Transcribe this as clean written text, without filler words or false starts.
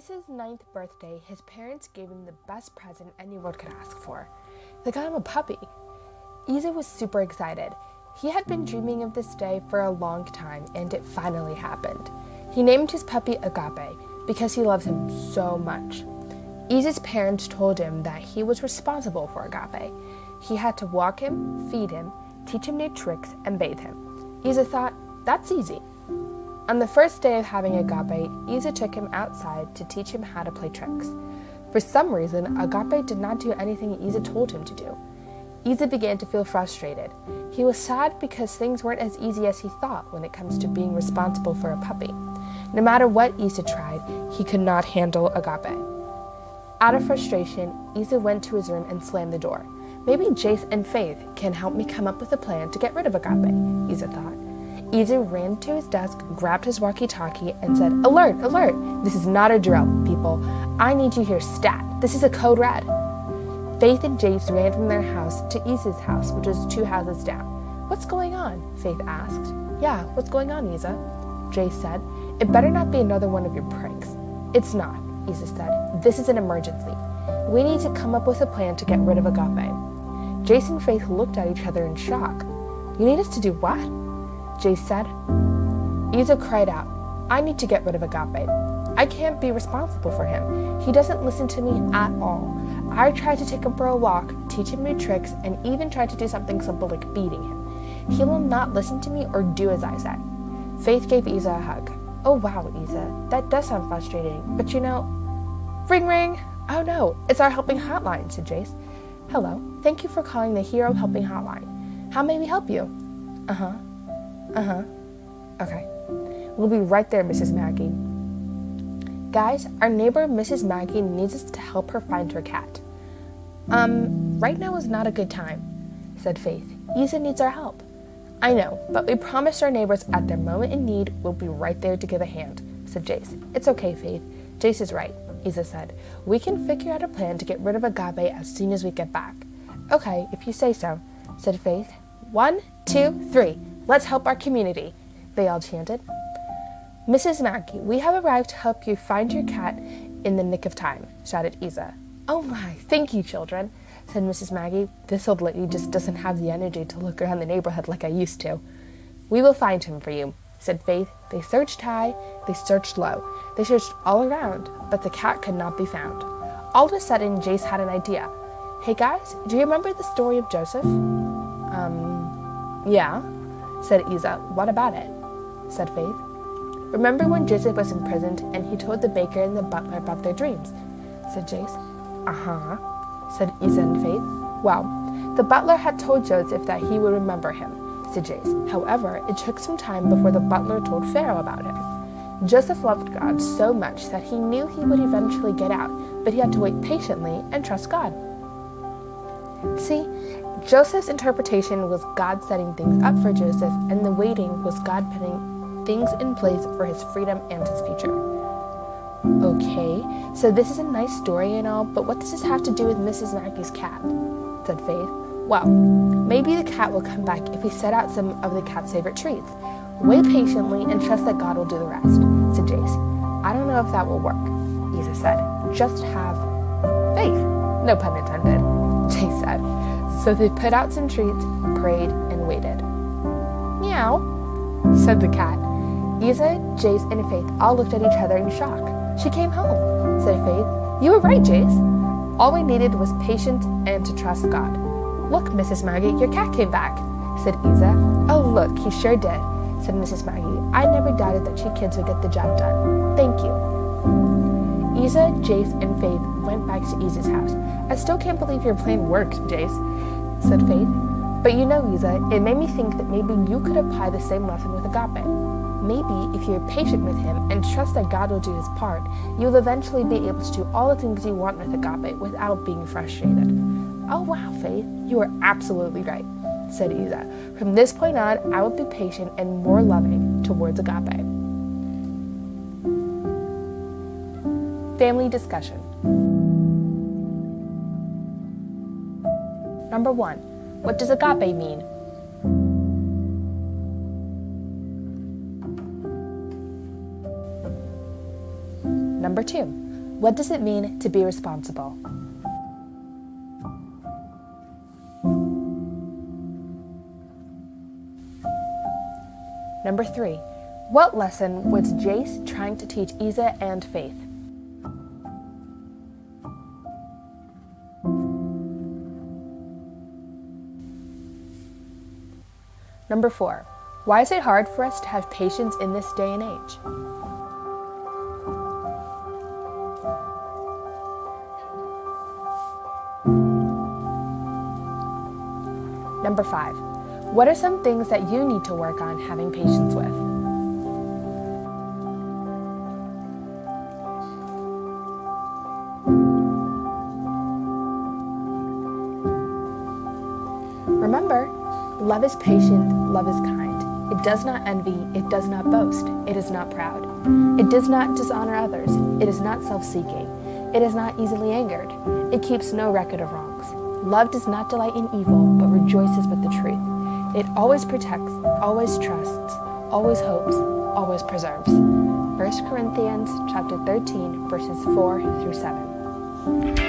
Isa's 9th birthday, his parents gave him the best present anyone could ask for. They got him a puppy. Isa was super excited. He had been dreaming of this day for a long time, and it finally happened. He named his puppy Agape because he loves him so much. Isa's parents told him that he was responsible for Agape. He had to walk him, feed him, teach him new tricks, and bathe him. Isa thought, that's easy. On the first day of having Agape, Isa took him outside to teach him how to play tricks. For some reason, Agape did not do anything Isa told him to do. Isa began to feel frustrated. He was sad because things weren't as easy as he thought when it comes to being responsible for a puppy. No matter what Isa tried, he could not handle Agape. Out of frustration, Isa went to his room and slammed the door. Maybe Jayce and Faith can help me come up with a plan to get rid of Agape, Isa thought. Isa ran to his desk, grabbed his walkie-talkie, and said, "Alert, alert! This is not a drill, people. I need you here stat. This is a code red." Faith and Jayce ran from their house to Isa's house, which was 2 houses down. "What's going on?" Faith asked. "Yeah, what's going on, Isa?" Jayce said. "It better not be another one of your pranks." "It's not," Isa said. "This is an emergency. We need to come up with a plan to get rid of Agape." Jayce and Faith looked at each other in shock. "You need us to do what?" Jayce said. Isa cried out, "I need to get rid of Agape. I can't be responsible for him. He doesn't listen to me at all. I tried to take him for a walk, teach him new tricks, and even tried to do something simple like feeding him. He will not listen to me or do as I say." Faith gave Isa a hug. "Oh wow, Isa, that does sound frustrating, but you know..." Ring ring! "Oh no, it's our helping hotline," said Jayce. "Hello, thank you for calling the Hero Helping Hotline. How may we help you?" Okay. We'll be right there, Mrs. Maggie." "Guys, our neighbor, Mrs. Maggie, needs us to help her find her cat." Right now is not a good time," said Faith. "Isa needs our help." "I know, but we promised our neighbors at their moment in need we'll be right there to give a hand," said Jayce. "It's okay, Faith. Jayce is right," Isa said. "We can figure out a plan to get rid of Agape as soon as we get back." "Okay, if you say so," said Faith. 1, 2, 3. Let's help our community," they all chanted. "Mrs. Maggie, we have arrived to help you find your cat in the nick of time," shouted Isa. "Oh my, thank you, children," said Mrs. Maggie. "This old lady just doesn't have the energy to look around the neighborhood like I used to." "We will find him for you," said Faith. They searched high, they searched low, they searched all around, but the cat could not be found. All of a sudden, Jayce had an idea. "Hey guys, do you remember the story of Joseph?" Yeah, said Isa. "What about it?" said Faith. "Remember when Joseph was imprisoned and he told the baker and the butler about their dreams?" said Jayce. Said Isa and Faith. "Well, the butler had told Joseph that he would remember him," said Jayce. "However, it took some time before the butler told Pharaoh about him. Joseph loved God so much that he knew he would eventually get out, but he had to wait patiently and trust God." See, Joseph's interpretation was God setting things up for Joseph, and the waiting was God putting things in place for his freedom and his future. "Okay, so this is a nice story and all, but what does this have to do with Mrs. Maggie's cat?" said Faith. "Well, maybe the cat will come back if we set out some of the cat's favorite treats. Wait patiently and trust that God will do the rest," said Jayce. "I don't know if that will work," Isa said. "Just have faith." No pun intended, Jayce said. So they put out some treats, prayed, and waited. "Meow," said the cat. Isa, Jayce, and Faith all looked at each other in shock. "She came home," said Faith. "You were right, Jayce. All we needed was patience and to trust God." "Look, Mrs. Maggie, your cat came back," said Isa. "Oh, look, he sure did," said Mrs. Maggie. "I never doubted that you kids would get the job done. Thank you." Isa, Jayce, and Faith went back to Isa's house. "I still can't believe your plan worked, Jayce," said Faith. "But you know, Isa, it made me think that maybe you could apply the same lesson with Agape. Maybe if you're patient with him and trust that God will do his part, you'll eventually be able to do all the things you want with Agape without being frustrated." "Oh wow, Faith, you are absolutely right," said Isa. "From this point on, I will be patient and more loving towards Agape." Family discussion. Number 1. What does agape mean? Number 2. What does it mean to be responsible? Number 3. What lesson was Jayce trying to teach Isa and Faith? Number 4. Why is it hard for us to have patience in this day and age? Number 5. What are some things that you need to work on having patience with? Remember, love is patient, love is kind. It does not envy, it does not boast, it is not proud. It does not dishonor others, it is not self-seeking, it is not easily angered, it keeps no record of wrongs. Love does not delight in evil, but rejoices with the truth. It always protects, always trusts, always hopes, always preserves. 1 Corinthians chapter 13, verses 4 through 7.